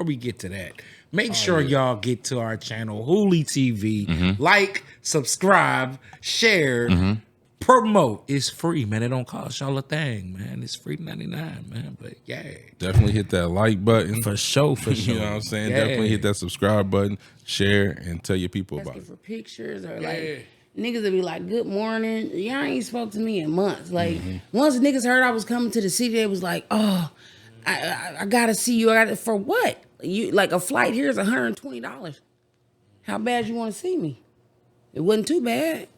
before we get to that, make sure y'all get to our channel, Hooli TV. Like, subscribe, share, promote. It's free, man. It don't cost y'all a thing, man. It's free 99, man. But yeah, definitely hit that like button for sure, for sure. You know what I'm saying? Yeah. Definitely hit that subscribe button, share, and tell your people about it. For pictures or like niggas that be like, "Good morning." Y'all ain't spoke to me in months. Like once niggas heard I was coming to the city, they was like, "Oh, I gotta see you. I got for what? You like a flight here is $120. How bad you want to see me? It wasn't too bad.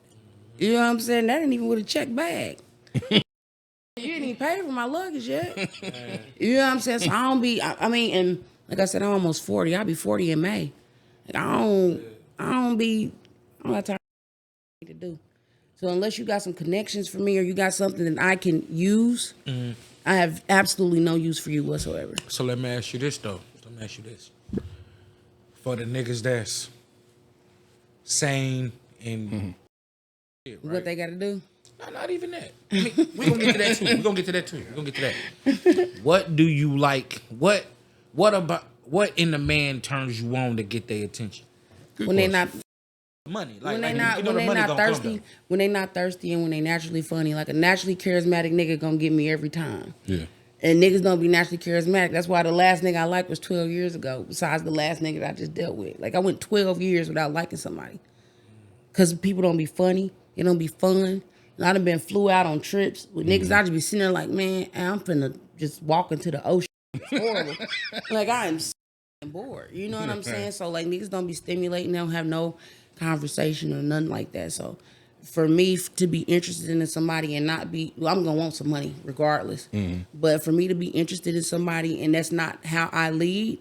You know what I'm saying? That ain't even with a check bag. You didn't even pay for my luggage yet. You know what I'm saying? So I don't be. I mean, and like I said, I'm almost 40. I'll be 40 in May. Like I don't have time to do. So unless you got some connections for me or you got something that I can use, I have absolutely no use for you whatsoever. So let me ask you this though. Let me ask you this. For the niggas that's sane and right? What they got to do? No, not even that. I mean, we gonna get to that too. We gonna get to that too. We gonna get to that. What do you like? What about what in the man turns you on to get their attention? Good when question. They not money, like, when they not when they not thirsty, when they not thirsty, and when they naturally funny. Like a naturally charismatic nigga gonna get me every time. Yeah. And niggas don't be naturally charismatic. That's why the last nigga I liked was 12 years ago. Besides the last nigga that I just dealt with, like I went 12 years without liking somebody. Cause people don't be funny. It don't be fun. And I done been flew out on trips with niggas. I just be sitting there like, man, I'm finna just walk into the ocean. It's horrible. Like I am bored. You know what I'm saying? So like niggas don't be stimulating. They don't have no conversation or nothing like that. So for me to be interested in somebody and not be, well, I'm gonna want some money regardless. But for me to be interested in somebody and that's not how I lead,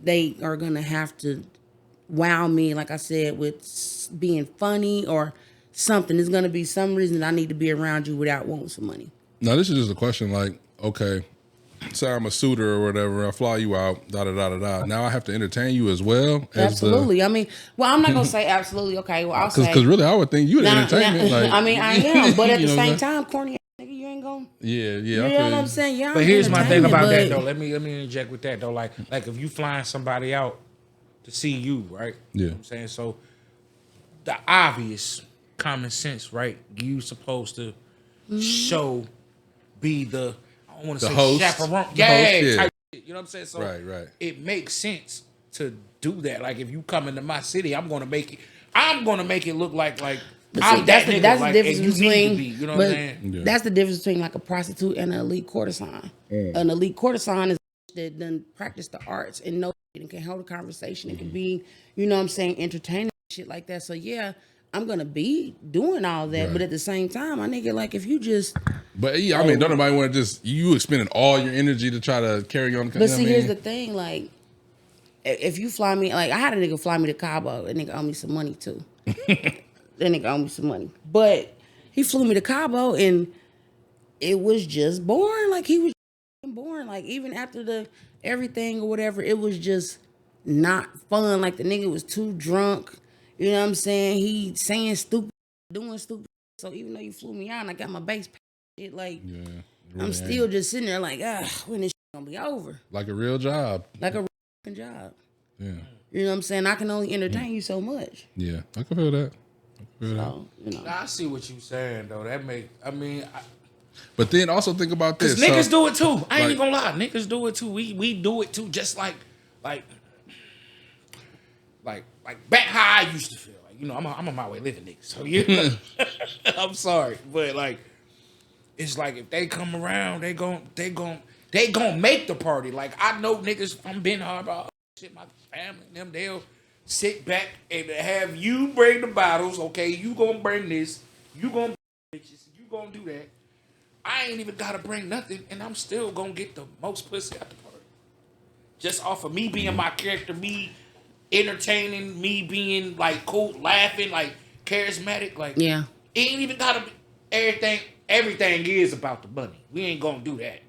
they are gonna have to wow me, like I said, with being funny or something. There's gonna be some reason I need to be around you without wanting some money. Now this is just a question like, okay, say I'm a suitor or whatever, I fly you out, da-da-da-da-da. Now I have to entertain you as well? Absolutely. I mean, well, I'm not going to say absolutely. Okay, well, I'll say. Because really, I would think you the entertainment. Like, I mean, I am. But at the same time, corny nigga, you ain't going to. Yeah. You know what I'm saying? Yeah, but here's my thing about that, though. Let me interject with that, though. Like if you flying somebody out to see you, right? Yeah. You know what I'm saying? So the obvious common sense, right? You supposed to be the, I don't want to say host. chaperone. Yeah. Type shit, you know what I'm saying? So right. It makes sense to do that. Like if you come into my city, I'm gonna make it look like I'm that's the difference between, you know what I'm saying? Yeah. That's the difference between like a prostitute and an elite courtesan. An elite courtesan is that done practice the arts and know and can hold a conversation and can be, you know what I'm saying, entertaining shit like that. So yeah, I'm gonna be doing all that, but at the same time, I nigga like if you just. But yeah, I mean, don't nobody want to just you expending all your energy to try to carry on. But see, here's the thing, like if you fly me, like I had a nigga fly me to Cabo, that nigga owe me some money too. That nigga owe me some money, but he flew me to Cabo and it was just boring. Like he was boring. Like even after the everything or whatever, it was just not fun. Like the nigga was too drunk. You know what I'm saying? He saying stupid, doing stupid. So even though you flew me out and I got my base shit, like really I'm still just sitting there like, when this shit gonna be over? Like a real job. Like a real job. Yeah. You know what I'm saying? I can only entertain you so much. Yeah, I can feel that. You know. I see what you saying though. But then also think about this. Niggas do it too. I ain't even gonna lie. Niggas do it too. We do it too. Just like back how I used to feel. Like, you know, I'm on my way living nigga. So you know, I'm sorry. But like it's like if they come around, they gon' make the party. Like I know niggas from Ben Harbor, shit, my family, them, they'll sit back and have you bring the bottles, okay, you gonna bring this, you gonna bring bitches, you gonna do that. I ain't even gotta bring nothing, and I'm still gonna get the most pussy at the party. Just off of me being my character, me entertaining, me being like cool, laughing, like charismatic, like yeah. It ain't even gotta be everything is about the money. We ain't gonna do that.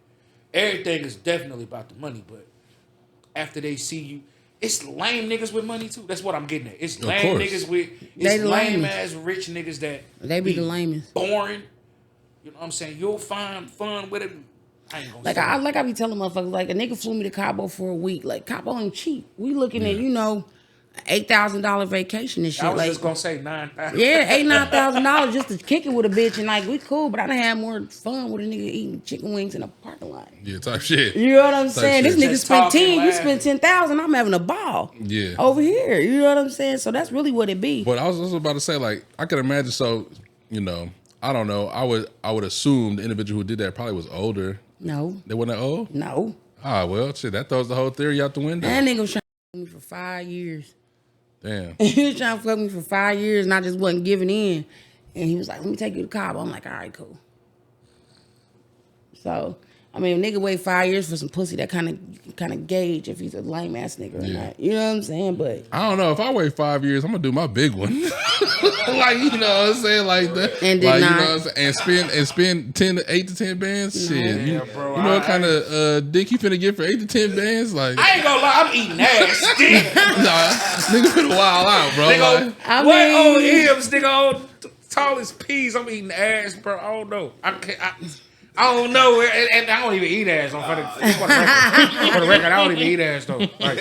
Everything is definitely about the money, but after they see you, it's lame niggas with money too. That's what I'm getting at. It's lame niggas with lame ass rich niggas that they be the lamest. Boring. You know what I'm saying? You'll find fun with it I ain't gonna Like say I be telling motherfuckers, like a nigga flew me to Cabo for a week. Like Cabo ain't cheap. We looking at, you know, $8,000 vacation and shit. I was like just gonna say 9,000. yeah, $8,000-9,000 just to kick it with a bitch, and like we cool, but I done had more fun with a nigga eating chicken wings in a parking lot. Yeah, type shit. You know what I'm saying? shit. This nigga Just spent talking, 10, you laughing. spent 10,000. I'm having a ball. Yeah. Over here, you know what I'm saying? So that's really what it be. But I was also about to say, like, I could imagine. So, you know, I don't know. I would assume the individual who did that probably was older. No, They weren't that old. no. Ah, well, shit, that throws the whole theory out the window. That nigga was trying to fuck me for 5 years. Damn. He was trying to fuck me for 5 years, and I just wasn't giving in. And he was like, "Let me take you to Cabo." I'm like, "All right, cool." So, I mean, a nigga wait 5 years for some pussy, that kind of gauge if he's a lame ass nigga or not. You know what I'm saying? But I don't know. If I wait 5 years, I'm gonna do my big one. Like, you know what I'm saying? Like that. And did like, not. You know what I'm saying? And spend 8 to 10 bands. Shit. Yeah, bro, you know what kind of dick you finna get for 8 to 10 bands? Like, I ain't gonna lie, I'm eating ass. nah, nigga finna wild out, bro. Nigga, Like, I what mean- old M's, nigga, old tall as peas. I'm eating ass, bro. I don't know. I don't know, and I don't even eat ass. For the record, I don't even eat ass though. Like,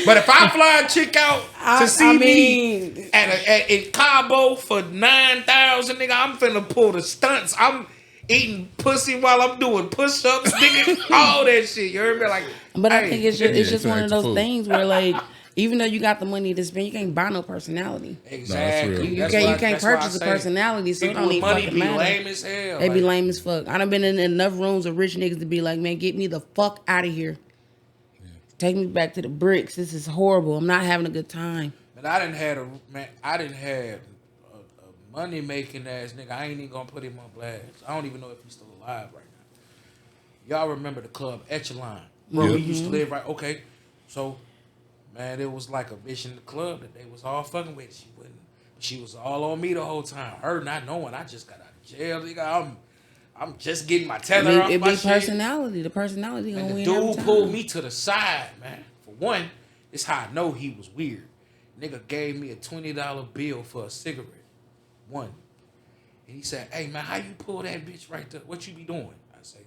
but if I fly a chick out to see me in Cabo for 9,000, nigga, I'm finna pull the stunts. I'm eating pussy while I'm doing push-ups, nigga, all that shit. You heard me? Like, But I hey, think it's just one of those food. things where, like, even though you got the money to spend, you can't buy no personality. exactly. real. You That's can't why- you can't that's why I purchase a say personality, so it people don't with even money fucking be matter. lame as hell. They be Like, lame as fuck. I done been in enough rooms of rich niggas to be like, man, get me the fuck out of here. Take me back to the bricks. This is horrible. I'm not having a good time. But I didn't have a money making ass nigga. I ain't even gonna put him on blast. I don't even know if he's still alive right now. Y'all remember the club Echelon? Bro, Yep. we used to live right. Okay, so man, it was like a bitch in the club that they was all fucking with. She was all on me the whole time. Her not knowing I just got out of jail, nigga. I'm just getting my tether off It my be shit. personality. The personality gonna And the win every dude time. pulled me to the side, man. For one, it's how I know he was weird. Nigga gave me a $20 bill for a cigarette. One. And he said, "Hey, man, how you pull that bitch right there? What you be doing?" I say,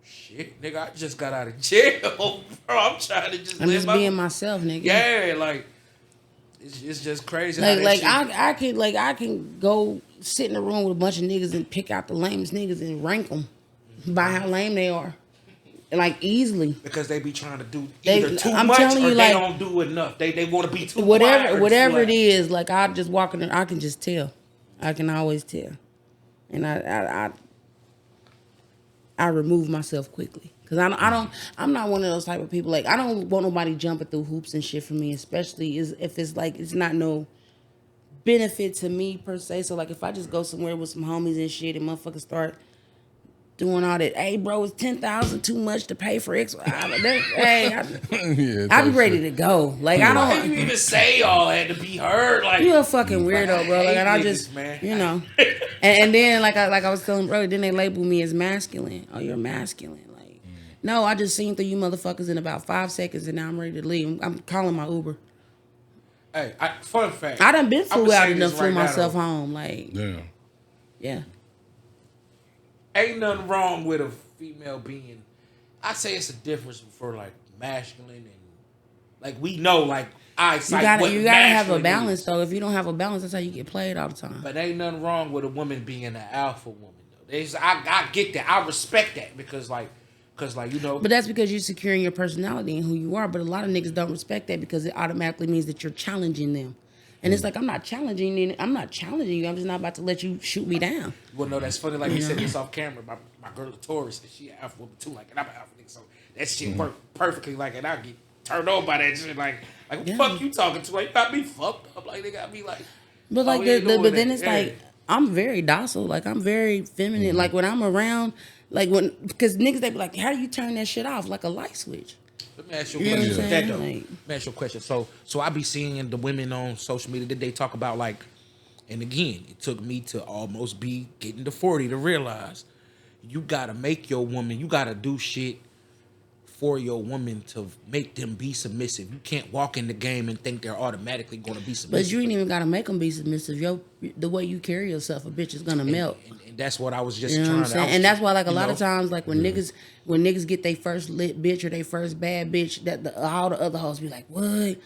"Shit, nigga, I just got out of jail, bro. I'm trying to just I'm live just my..." being myself, nigga. Yeah, like, it's just crazy. how that Like shit- I can go sit in a room with a bunch of niggas and pick out the lamest niggas and rank them by how lame they are, like easily. Because they be trying to do They- either too I'm much telling or you, they like, don't do enough. They want to be too quiet or Whatever too it loud. is, like I just walk in there, I can just tell. I can always tell, and I remove myself quickly because I'm not one of those type of people. Like I don't want nobody jumping through hoops and shit for me, especially if it's like it's not no benefit to me per se. So like if I just go somewhere with some homies and shit and motherfuckers start doing all that, hey bro, it's 10,000 too much to pay for X. yeah, I be ready to go. Like I Why don't. you even say all that to be heard? Like, You a fucking weirdo, bro. Like, and I hate just, niggas, man. you know, and then like I was telling bro, then they label me as masculine. Oh, you're masculine. Like, no, I just seen through you motherfuckers in about 5 seconds, and now I'm ready to leave. I'm calling my Uber. Hey, fun fact. I done been I'ma flew out say enough this flew right now, myself though. home. Like, Damn. yeah, Ain't nothing wrong with a female being. I say it's a difference for like masculine and like we know like eyesight. you gotta have a masculine balance is. though. If you don't have a balance, that's how you get played all the time. But ain't nothing wrong with a woman being an alpha woman though. I get that. I respect that because you know. But that's because you're securing your personality and who you are. But a lot of niggas don't respect that because it automatically means that you're challenging them. And it's like, I'm not challenging you. I'm just not about to let you shoot me down. Well, no, that's funny. Like you said this off camera. My girl Tori said she an alpha woman too. Like, and I'm an alpha nigga, so that shit worked perfectly. Like, and I get turned on by that shit. Like what the fuck you talking to? Like, you got me fucked up. Like, they got me like. But like, we ain't doing but then that. it's Yeah. like, I'm very docile. Like, I'm very feminine. Like, when I'm around, because niggas, they be like, how do you turn that shit off? Like a light switch. Let me ask you a You know question. what I'm That saying? though. Like- Let me ask you a question. So I be seeing the women on social media that they talk about like, and again, it took me to almost be getting to 40 to realize you gotta make your woman. You gotta do shit for your woman to make them be submissive. You can't walk in the game and think they're automatically going to be submissive. But you ain't even gotta make them be submissive. The way you carry yourself, a bitch is gonna melt. And that's what I was just You know trying what I'm saying? to. And that's why, like, a lot of times, like, when niggas get their first lit bitch or their first bad bitch, all the other hoes be like, what?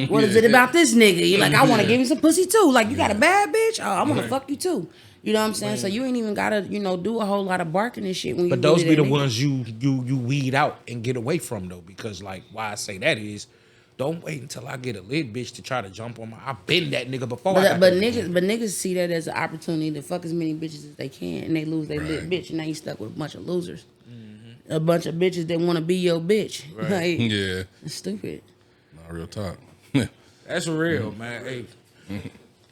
What is it about this nigga? You're like, I want to give you some pussy too. Like, you got a bad bitch? Oh, I want to fuck you too. You know what I'm saying? So you ain't even gotta, do a whole lot of barking and shit when you. But those be the ones you weed out and get away from though, because like why I say that is, don't wait until I get a lit bitch to try to jump on my. I've been that nigga before. But niggas see that as an opportunity to fuck as many bitches as they can, and they lose their lit bitch, and now you stuck with a bunch of losers, a bunch of bitches that want to be your bitch. Right. Like, yeah, it's stupid. Not real talk. That's real, man. Hey.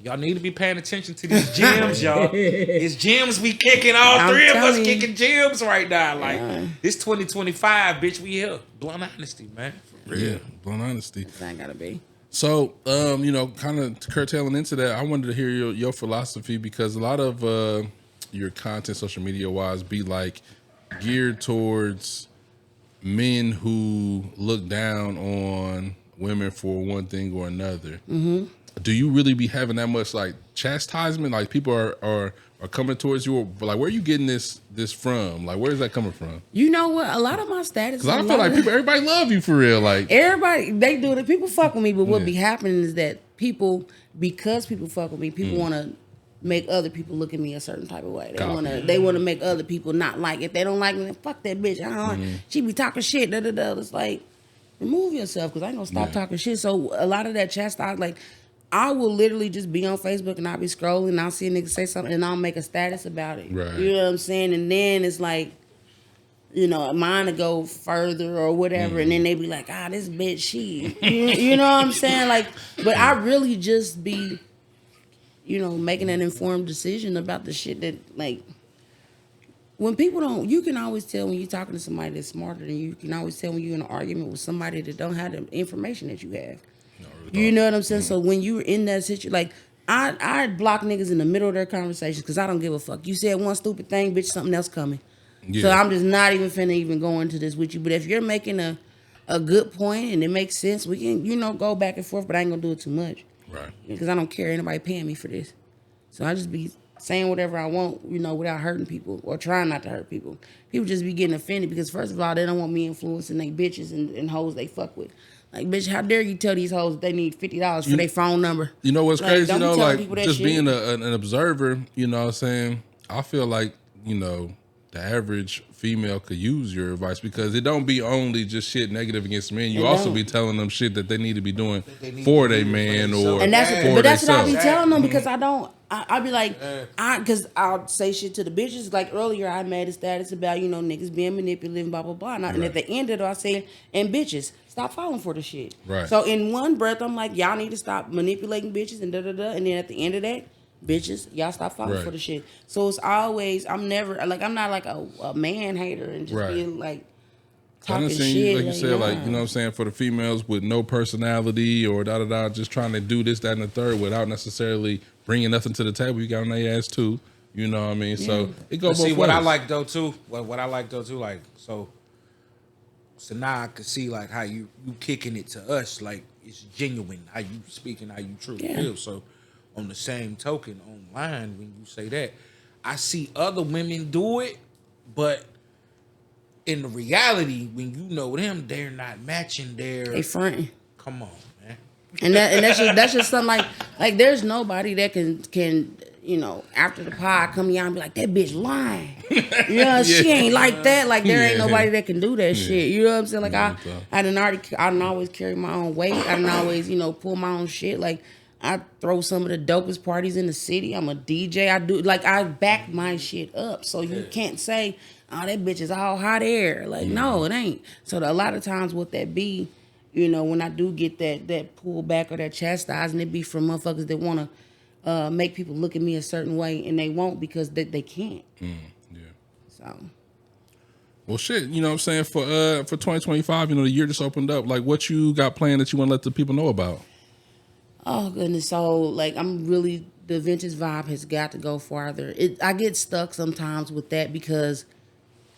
Y'all need to be paying attention to these gyms, y'all. It's gyms we kicking. All three of us kicking gyms right now. Like, it's 2025, bitch. We here. Blunt honesty, man. For real. Yeah, blunt honesty. That gotta be. So, kind of curtailing into that, I wanted to hear your philosophy, because a lot of your content, social media wise, be like geared towards men who look down on women for one thing or another. Mm-hmm. Do you really be having that much like chastisement? Like people are coming towards you, like where are you getting this from? Like where is that coming from? You know what? A lot of my status. Because I feel like everybody love you for real. Like everybody, they do it. People fuck with me, but what be happening is that because people fuck with me, people want to make other people look at me a certain type of way. They want to make other people not like. If they don't like me, then fuck that bitch. She be talking shit. It's like, remove yourself, because I ain't gonna stop talking shit. So a lot of that chastise, like. I will literally just be on Facebook and I'll be scrolling and I'll see a nigga say something and I'll make a status about it. Right. You know what I'm saying? And then it's like, mine to go further or whatever. And then they be like, this bitch, she. You know what I'm saying? Like, but I really just be, making an informed decision about the shit that, like, when people don't, you can always tell when you're talking to somebody that's smarter than you. You can always tell when you're in an argument with somebody that don't have the information that you have. You know what I'm saying? So when you're in that situation, like, I block niggas in the middle of their conversations because I don't give a fuck. You said one stupid thing, bitch, something else coming. Yeah. So I'm just not even finna even go into this with you. But if you're making a good point and it makes sense, we can, go back and forth, but I ain't gonna do it too much. Right. Because I don't care anybody paying me for this. So I just be saying whatever I want, without hurting people or trying not to hurt people. People just be getting offended because, first of all, they don't want me influencing they bitches and hoes they fuck with. Like, bitch, how dare you tell these hoes they need $50 for their phone number? You know what's crazy, like, just shit. being an observer, you know what I'm saying? I feel like, the average female could use your advice, because it don't be only just shit negative against men. You also be telling them shit that they need to be doing for their man or and that's for that's what I themselves. be telling them, because I be like, because I'll say shit to the bitches. Like earlier, I made a status about, niggas being manipulative, blah, blah, blah. And at the end of it, I say, and bitches, stop falling for the shit. Right. So in one breath, I'm like, y'all need to stop manipulating bitches and da-da-da. And then at the end of that, bitches, y'all stop falling for the shit. So it's always, I'm not like a man hater and just being like, talking shit. You, like you said, like, you know what I'm saying, for the females with no personality or da-da-da, just trying to do this, that, and the third without necessarily bringing nothing to the table. You got on their ass too. You know what I mean? So it goes both ways. What I like though too, like, so now I can see like how you kicking it to us, like it's genuine, how you speaking, how you truly feel. So on the same token, online, when you say that, I see other women do it, but in the reality, when you know them, they're not matching they fronting. Come on, man. And that's just something like there's nobody that can after the pod come here and be like, that bitch lying. She ain't like that. Like there ain't nobody that can do that shit. You know what I'm saying? Like I done always carry my own weight. I done always, pull my own shit. Like I throw some of the dopest parties in the city. I'm a DJ. I back my shit up. So you can't say, oh, that bitch is all hot air. Like, no, it ain't. So a lot of times what that be, when I do get that pullback or that chastising, it be from motherfuckers that want to make people look at me a certain way, and they won't because they can't. So. Well, shit, you know what I'm saying? For 2025, the year just opened up. Like, what you got planned that you want to let the people know about? Oh, goodness. So, like, the vintage vibe has got to go farther. I get stuck sometimes with that because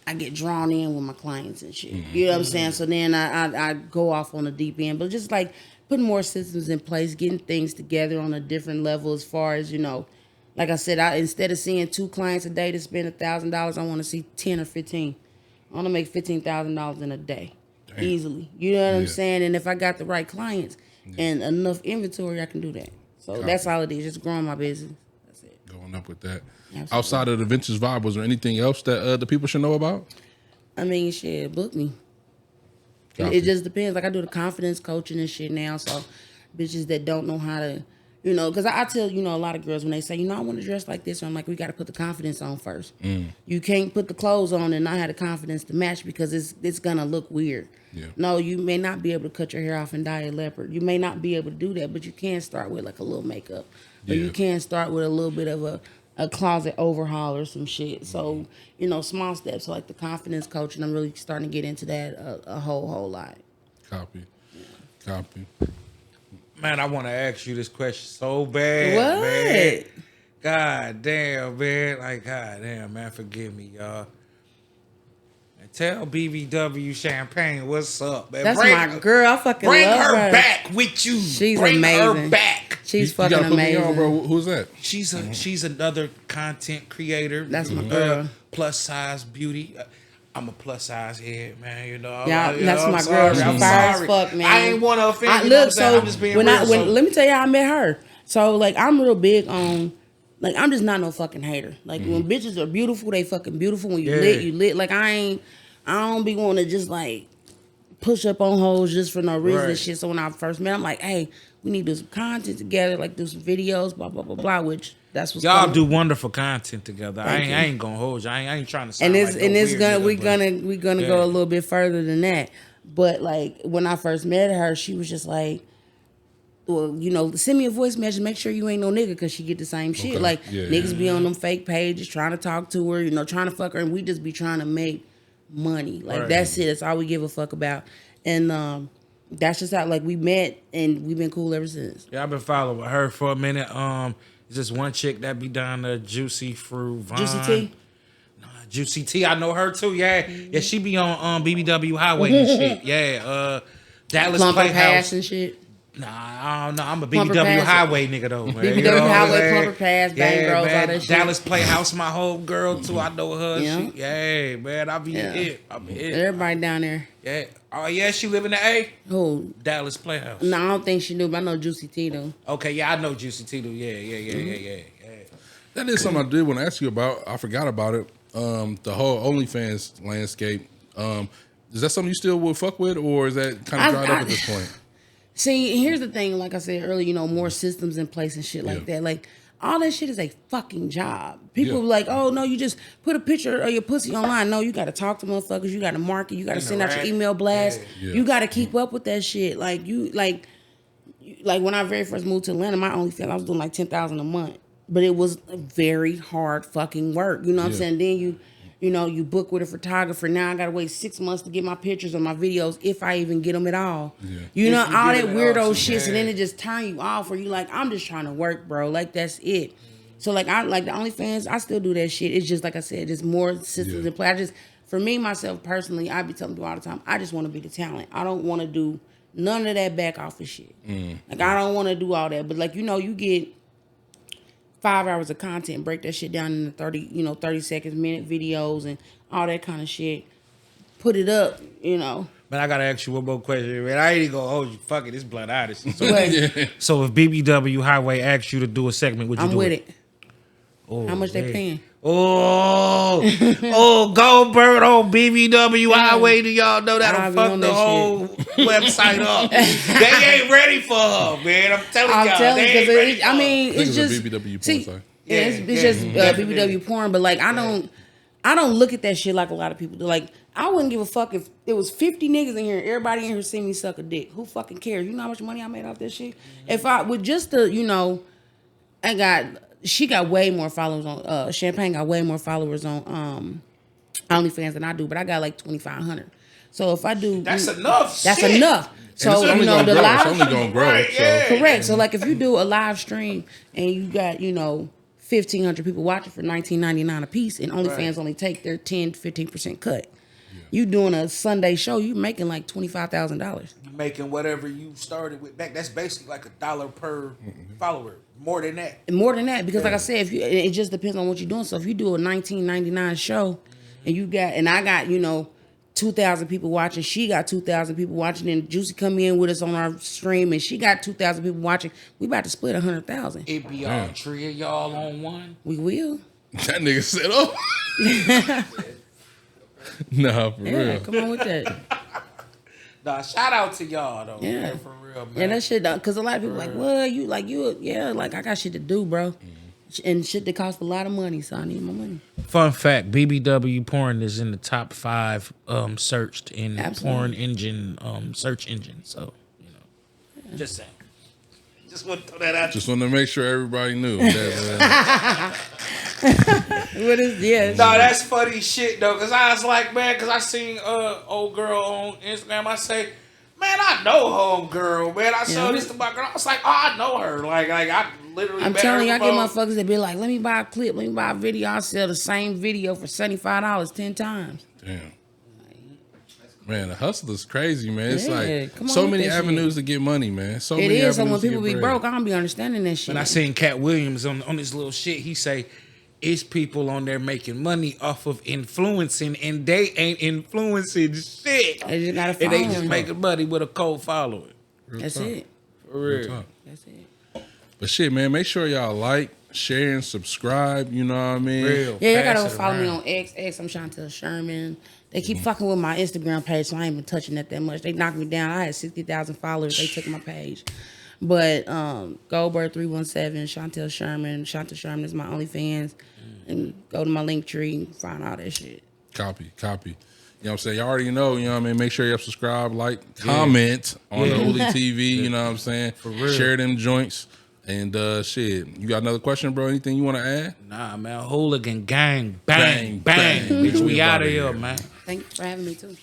I get drawn in with my clients and shit. You know what I'm saying? So then I go off on the deep end, but just like putting more systems in place, getting things together on a different level as far as, like I said, instead of seeing 2 clients a day to spend $1,000, I want to see 10 or 15. I want to make $15,000 in a day. Damn. Easily. You know what I'm saying? And if I got the right clients and enough inventory, I can do that. So that's all it is, just growing my business. That's it. Going up with that. Absolutely. Outside of the Vintage Vibe, was there anything else that the people should know about? I mean, shit, book me. It just depends. Like, I do the confidence coaching and shit now, so bitches that don't know how to, because I tell, a lot of girls when they say, I want to dress like this, I'm like, we got to put the confidence on first. You can't put the clothes on and not have the confidence to match because it's going to look weird. Yeah. No, you may not be able to cut your hair off and dye a leopard. You may not be able to do that, but you can start with like a little makeup. Or you can start with a little bit of a closet overhaul or some shit. So, small steps. So like the confidence coaching, I'm really starting to get into that a whole lot. Copy. Copy. Man, I want to ask you this question so bad, what? Man. God damn, man. Like, God damn, man, forgive me, y'all. And tell BBW Champagne what's up, man. That's my girl. I fucking love her. Bring her back with you. She's bring amazing. her back. She's fucking you gotta amazing. Put me on, bro. Who's that? She's another content creator. That's my girl. Plus size beauty. I'm a plus size head, man. Yeah, that's my girl. She's fire as fuck, man. I ain't want to offend you. Look, so I'm just being real. Let me tell you how I met her. So like, I'm real big on, like, I'm just not no fucking hater. Like when bitches are beautiful, they fucking beautiful. When you lit, you lit. Like I don't be wanting to just like push up on hoes just for no reason and shit. So when I first met, I'm like, hey, we need to do some content together, like do some videos, blah blah blah blah. Which that's what's y'all do wonderful content together. I ain't gonna hold you. I ain't trying to sound we're gonna go a little bit further than that. But like when I first met her, she was just like, well, send me a voice message. Make sure you ain't no nigga, because she get the same shit. Like niggas be on them fake pages trying to talk to her, trying to fuck her, and we just be trying to make money. Like that's it. That's all we give a fuck about. And that's just how like we met, and we've been cool ever since. Yeah, I've been following her for a minute. It's just one chick that be down there, Juicy Fruit Vine. Juicy T? Nah, Juicy T, I know her too. Yeah, yeah, she be on BBW Highway and shit. Yeah, Dallas Plumper Playhouse Pass and shit. Nah, I don't know. I'm a BBW Highway nigga though, man. BBW Highway, Plumper Pass, Bang Bros, all that shit. Dallas Playhouse, my whole girl too. I know her. Yeah, man, I be it. Everybody down there. Yeah. Oh yeah, she live in the A? Who? Dallas Playhouse. No, I don't think she knew, but I know Juicy T though. Okay, yeah, I know Juicy T though. Yeah. That is something I did want to ask you about. I forgot about it. The whole OnlyFans landscape. Is that something you still will fuck with, or is that kind of dried up at this point? See, here's the thing. Like I said earlier, more systems in place and shit like that. Like all that shit is a fucking job. People be like, oh no, you just put a picture of your pussy online. No, you got to talk to motherfuckers. You got to market. You got to send out your email blast. You got to keep up with that shit. Like like when I very first moved to Atlanta, my OnlyFans, I was doing like $10,000 a month, but it was very hard fucking work. You know what I'm saying? Then you book with a photographer. Now I gotta wait 6 months to get my pictures or my videos, if I even get them at all. Yeah. All that weirdo shit, and then it just turn you off. Or you like, I'm just trying to work, bro. Like that's it. So like I like the OnlyFans, I still do that shit. It's just like I said, just more systems in play. For me myself personally, I be telling people all the time, I just want to be the talent. I don't want to do none of that back office shit. Like I don't want to do all that. But like you get 5 hours of content, break that shit down into 30 seconds, minute videos and all that kind of shit. Put it up, Man, I gotta ask you one more question, man. I ain't even gonna hold you. Fuck it, it's Blood Odyssey. So if BBW Highway asks you to do a segment, would you do it? I'm with it. Oh, how much they paying? Goldbird on BBW Highway. Do y'all know that'll fuck the whole website up? They ain't ready for her, man. I'm telling y'all. It's just BBW porn site. It's just BBW porn, but like I don't look at that shit like a lot of people do. Like I wouldn't give a fuck if there was 50 niggas in here, everybody in here see me suck a dick. Who fucking cares? You know how much money I made off this shit? If I with just the she got way more followers on Champagne got way more followers on OnlyFans than I do, but I got like 2,500. So if I do, that's enough. That's enough. So the live, it's only gonna grow. Correct. So like if you do a live stream and you got 1,500 people watching for $19.99 a piece, and OnlyFans only take their 10-15% cut. You doing a Sunday show, you making like $25,000. You making whatever you started with back. That's basically like $1 per follower. More than that. And more than that, because like I said, it just depends on what you're doing. So if you do a $19.99 show, and I got 2,000 people watching, she got 2,000 people watching, and Juicy come in with us on our stream, and she got 2,000 people watching. We about to split 100,000. It be all three of y'all on one. We will. That nigga said, "Oh." Nah, for real. Come on with that. Nah, shout out to y'all though. Yeah. Man, for real, man. Yeah, that shit. Because a lot of people like, well, like I got shit to do, bro, and shit that costs a lot of money, so I need my money. Fun fact: BBW porn is in the top 5 searched in porn engine search engine. So just saying. Just want to throw that out. Just want to make sure everybody knew. That, What is No, that's funny shit though, cause I was like, man, cause I seen old girl on Instagram. I say, man, I know home girl, man. I showed this to my girl. I was like, oh, I know her. Like I literally. I'm telling you, I get motherfuckers that be like, let me buy a clip, let me buy a video. I sell the same video for $75 10 times. damn. Man, the hustle is crazy, man. It's Yeah, like come on so with many that avenues to get money, man. So It many is. So avenues when to people get be bread. broke, I don't be understanding that shit. When I seen Cat Williams on this little shit, he say, it's people on there making money off of influencing, and they ain't influencing shit. They just gotta And they follow just him. making money with a cold following. That's it. For Real real. talk. That's it. But shit, man, make sure y'all like, share, and subscribe. You know what I mean? Real. Yeah, you Pass gotta it follow me around. on X. I'm Chantel Sherman. They keep fucking with my Instagram page, so I ain't been touching that much. They knocked me down. I had 60,000 followers. They took my page. But Goldbird 317, Chantel Sherman. Chantel Sherman is my OnlyFans. And go to my link tree and find all that shit. Copy. You know what I'm saying? Y'all already know, you know what I mean? Make sure y'all subscribe, like, comment on the Holy TV, you know what I'm saying? For real. Share them joints. And shit. You got another question, bro? Anything you want to add? Nah, man. Hooligan gang. Bang. Bang, Bang. bang. Bitch, we We out outta of here, here. man. Thank you for having me, too.